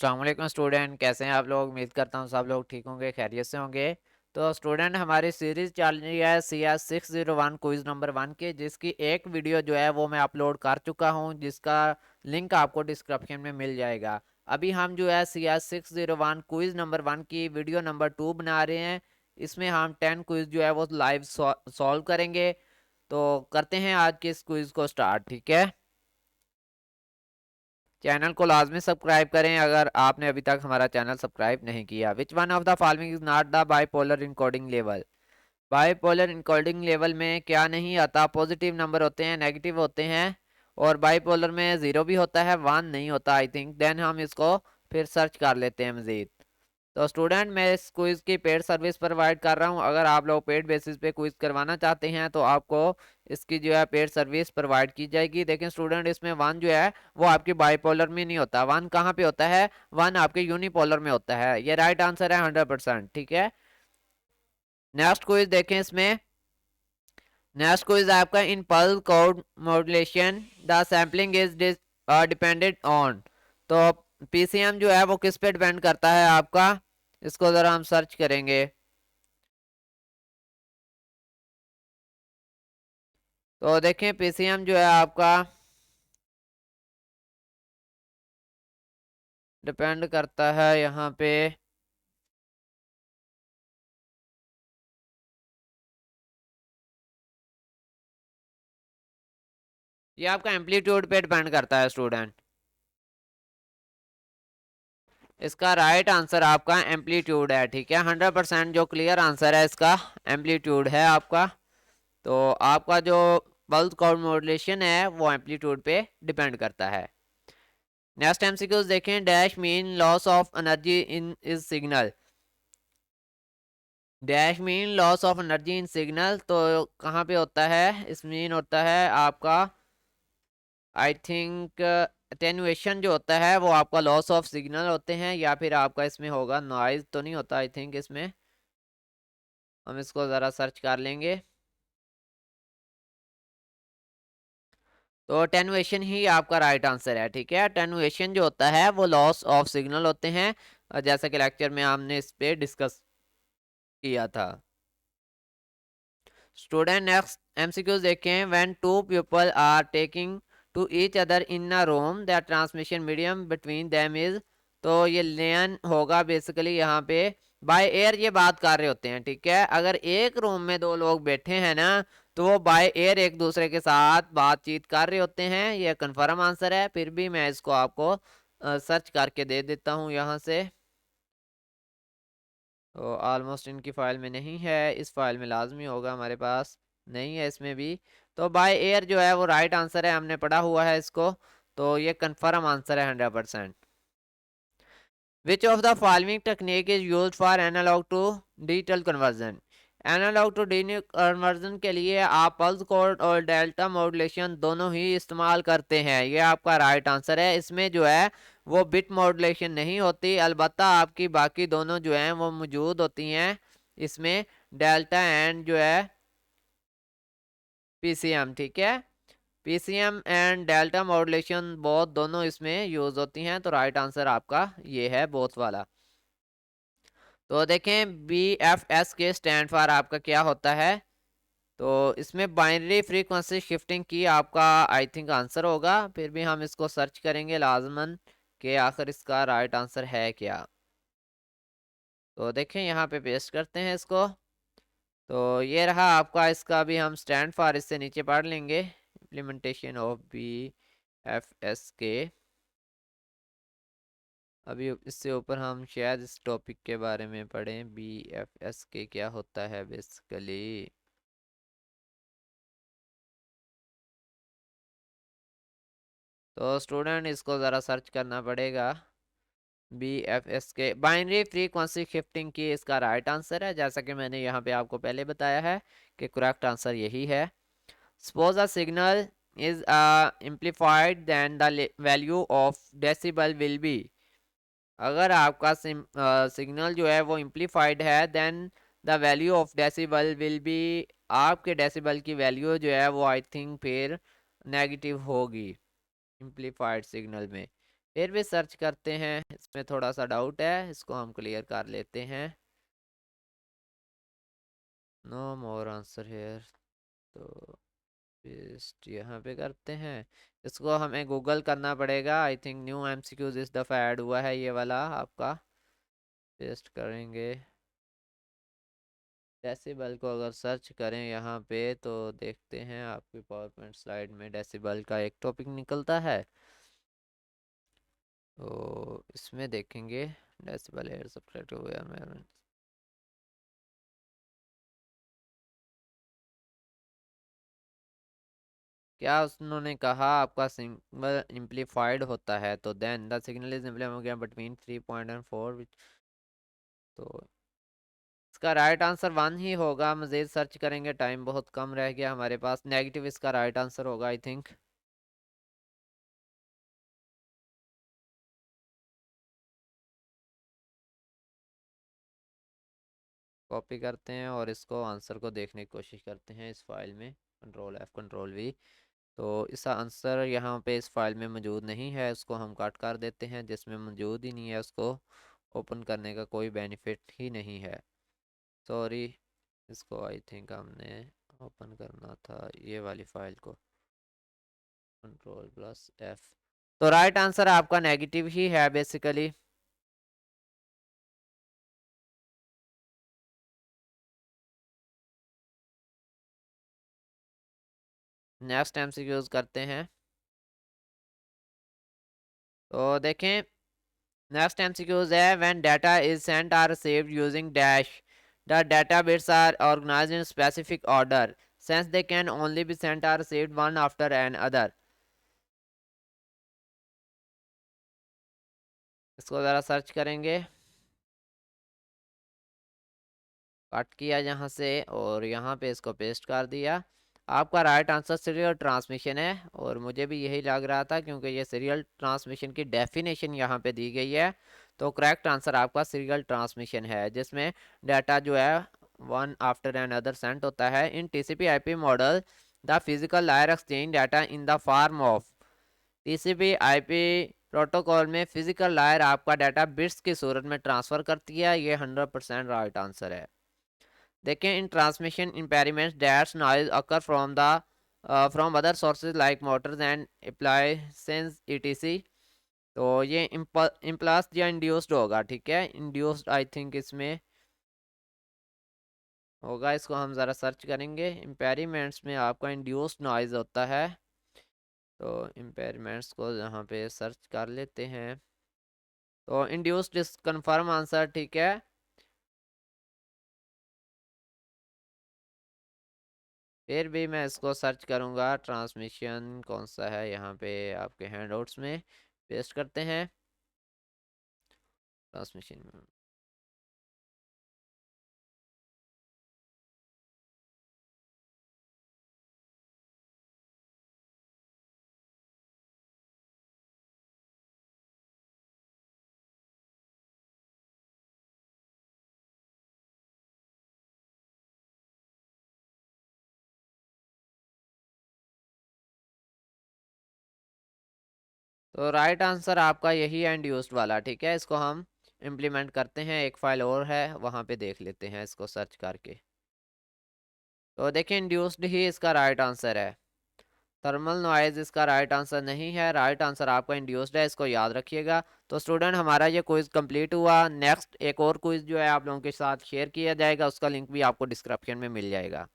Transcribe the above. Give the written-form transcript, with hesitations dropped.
अस्सलाम वालेकुम स्टूडेंट, कैसे हैं आप लोग। उम्मीद करता हूँ सब लोग ठीक होंगे, खैरियत से होंगे। तो स्टूडेंट, हमारी सीरीज़ चल रही है CS601 क्विज़ नंबर 1 की, जिसकी एक वीडियो जो है वो मैं अपलोड कर चुका हूँ, जिसका लिंक आपको डिस्क्रिप्शन में मिल जाएगा। अभी हम जो है CS601 क्विज़ नंबर 1 की वीडियो नंबर 2 बना रहे हैं। इसमें हम 10 क्विज़ जो है वो लाइव सॉल्व करेंगे। तो करते हैं आज के इस क्विज़ को स्टार्ट, ठीक है। चैनल को लाजमी सब्सक्राइब करें अगर आपने अभी तक हमारा चैनल सब्सक्राइब नहीं किया। Which one of the following is not the bipolar encoding level. Bipolar encoding level में क्या नहीं आता, पॉजिटिव नंबर होते हैं, नेगेटिव होते हैं, और बाइपोलर में ज़ीरो भी होता है, वन नहीं होता आई थिंक। देन हम इसको फिर सर्च कर लेते हैं मज़ीद। तो स्टूडेंट, मैं इस क्विज़ की पेड सर्विस प्रोवाइड कर रहा हूँ। अगर आप लोग पेड बेसिस पे क्विज़ करवाना चाहते हैं तो आपको इसकी जो है पेड सर्विस प्रोवाइड की जाएगी। देखें स्टूडेंट, इसमें वन जो है वो आपकी बाइपोलर में नहीं होता। वन कहाँ पे होता है? वन आपके यूनिपोलर में होता है। ये राइट आंसर है 100%, ठीक है। नेक्स्ट क्विज देखें इसमें। नेक्स्ट क्विज आपका in pulse code modulation the sampling is dependent on. तो पीसीएम जो है वो किस पे डिपेंड करता है आपका, इसको जरा हम सर्च करेंगे। तो देखें पीसीएम जो है आपका डिपेंड करता है यहाँ पे। ये आपका एम्पलीट्यूड पे डिपेंड करता है स्टूडेंट। इसका राइट आंसर आपका एम्पलीट्यूड है, ठीक है। 100% जो क्लियर आंसर है इसका एम्पलीट्यूड है आपका। तो आपका जो पल्स कोड मॉड्यूलेशन है वो एम्पलीट्यूड पे डिपेंड करता है। नेक्स्ट एमसीक्यूज देखें। Dash mean loss of energy in is signal. Dash mean loss of energy in signal, तो कहाँ पे होता है? इस मीन होता है आपका आई थिंक अटेन्युएशन जो होता है वो आपका लॉस ऑफ सिग्नल होते हैं, या फिर आपका इसमें होगा नॉइज तो नहीं होता आई थिंक इसमें। हम इसको ज़रा सर्च कर लेंगे। तो अटेन्युएशन ही आपका राइट आंसर है, ठीक है। अटेन्युएशन जो होता है वो लॉस ऑफ सिग्नल होते हैं, जैसा कि लेक्चर में हमने इस पे डिस्कस किया था। स्टूडेंट, नेक्स्ट एमसीक्यूज देखें। When two people are talking to each other in a room the transmission medium between them is. तो ये लेन होगा बेसिकली यहाँ पे। बाय एयर ये बात कर रहे होते हैं, ठीक है। अगर एक रूम में दो लोग बैठे हैं ना, तो वो बाय एयर एक दूसरे के साथ बातचीत कर रहे होते हैं। ये कन्फर्म आंसर है, फिर भी मैं इसको आपको सर्च करके दे देता हूँ यहाँ से। तो ऑलमोस्ट इनकी फ़ाइल में नहीं है, इस फाइल में लाजमी होगा हमारे पास, नहीं है इसमें भी। तो बाय एयर जो है वो राइट आंसर है, हमने पढ़ा हुआ है इसको। तो ये कन्फर्म आंसर है 100%। Which of the following technique is use for analogue to digital conversion. Analogue to digital conversion के लिए आप पल्स कोड और डेल्टा मॉड्यूलेशन दोनों ही इस्तेमाल करते हैं। ये आपका राइट आंसर है। इसमें जो है वो बिट मॉड्यूलेशन नहीं होती, अलबत्ता आपकी बाकी दोनों जो हैं वो मौजूद होती हैं इसमें, डेल्टा एंड जो है पीसीएम, ठीक है। पीसीएम एंड डेल्टा मॉड्यूलेशन बहुत दोनों इसमें यूज होती हैं। तो राइट आंसर आपका ये है, बोथ वाला। तो देखें बी एफ एस के स्टैंड फॉर आपका क्या होता है। तो इसमें बाइनरी फ्रीक्वेंसी शिफ्टिंग की आपका आई थिंक आंसर होगा, फिर भी हम इसको सर्च करेंगे लाजमन कि आखिर इसका राइट आंसर है क्या। तो देखें यहाँ पे पेस्ट करते हैं इसको। तो ये रहा आपका, इसका भी हम स्टैंड फॉर इससे नीचे पढ़ लेंगे। Implementation of B F S के। अभी इससे ऊपर हम शायद इस टॉपिक के बारे में पढ़ें, बी एफ एस के क्या होता है बेसिकली। तो स्टूडेंट, इसको ज़रा सर्च करना पड़ेगा। बी एफ एस के बाइनरी फ्रीक्वेंसी शिफ्टिंग की इसका राइट आंसर है, जैसा कि मैंने यहाँ पे आपको पहले बताया है कि करेक्ट आंसर यही है। Suppose a signal is amplified then the value of decibel will be. अगर आपका सिग्नल जो है वो एम्पलीफाइड है, then the value of decibel will be. आपके डेसिबल की वैल्यू जो है वो आई थिंक फिर नेगेटिव होगी एम्पलीफाइड सिग्नल में। फिर भी सर्च करते हैं, इसमें थोड़ा सा डाउट है, इसको हम क्लियर कर लेते हैं। नो मोर आंसर हेयर, तो पेस्ट यहाँ पे करते हैं। इसको हमें गूगल करना पड़ेगा। आई थिंक न्यू एमसीक्यूज इस दफ़ा ऐड हुआ है ये वाला आपका। पेस्ट करेंगे। डेसिबल को अगर सर्च करें यहाँ पे तो देखते हैं आपकी पावर पॉइंट स्लाइड में डेसिबल का एक टॉपिक निकलता है। तो इसमें देखेंगे डेसिबल एयर सब्सट्रैक्ट हो गया मैं। क्या उन्होंने कहा आपका सिग्नल इम्प्लीफाइड होता है, तो then the signal is amplified between 3.4, तो इसका राइट आंसर 1 ही होगा। मज़ीद सर्च करेंगे, टाइम बहुत कम रह गया हमारे पास। नेगेटिव इसका राइट आंसर होगा आई थिंक। कॉपी करते हैं और इसको आंसर को देखने की कोशिश करते हैं इस फाइल में। Control F control V। तो इसका आंसर यहाँ पे इस फाइल में मौजूद नहीं है, उसको हम कट कर देते हैं। जिसमें मौजूद ही नहीं है उसको ओपन करने का कोई बेनिफिट ही नहीं है। सॉरी, इसको आई थिंक हमने ओपन करना था ये वाली फाइल को। कंट्रोल+F। तो राइट आंसर आपका नेगेटिव ही है बेसिकली। नेक्स्ट एमसीक्यूज करते हैं। तो देखें, नेक्स्ट एमसीक्यूज है when data is sent or received using dash the data bits are organised in specific order since they can only be sent or received one after another। इसको ज़रा search करेंगे। Cut किया यहाँ से और यहाँ पे इसको पेस्ट कर दिया। आपका राइट आंसर सीरियल ट्रांसमिशन है, और मुझे भी यही लग रहा था क्योंकि ये सीरियल ट्रांसमिशन की डेफिनेशन यहाँ पे दी गई है। तो करेक्ट आंसर आपका सीरियल ट्रांसमिशन है, जिसमें डाटा जो है one after another sent होता है। In TCP IP model the physical layer exchange data in the form of. TCP IP protocol में फिजिकल लायर आपका डाटा बिट्स की सूरत में ट्रांसफ़र करती है। ये 100% राइट आंसर है। देखें, in transmission impairments that's noise occur from the from other sources like motors and appliances etc. तो ये इम्प्लस या इंड्यूस्ड होगा, ठीक है, इंड्यूस्ड आई थिंक इसमें होगा। इसको हम ज़रा सर्च करेंगे। इम्पेयरमेंट्स में आपका इंड्यूस्ड नॉइज होता है। तो इम्पेयरमेंट्स को यहाँ पे सर्च कर लेते हैं। तो इंड्यूस्ड इस कन्फर्म आंसर, ठीक है। फिर भी मैं इसको सर्च करूँगा। ट्रांसमिशन कौन सा है यहाँ पे आपके हैंडआउट्स में, पेस्ट करते हैं ट्रांसमिशन। तो राइट आंसर आपका यही है, इंड्यूस्ड वाला, ठीक है। इसको हम इम्प्लीमेंट करते हैं। एक फाइल और है वहाँ पे देख लेते हैं इसको सर्च करके। तो देखिए, इंड्यूस्ड ही इसका राइट आंसर है। थर्मल नॉइज इसका राइट आंसर नहीं है। राइट आंसर आपका इंड्यूस्ड है, इसको याद रखिएगा। तो स्टूडेंट, हमारा ये क्विज कंप्लीट हुआ। नेक्स्ट एक और क्विज जो है आप लोगों के साथ शेयर किया जाएगा, उसका लिंक भी आपको डिस्क्रिप्शन में मिल जाएगा।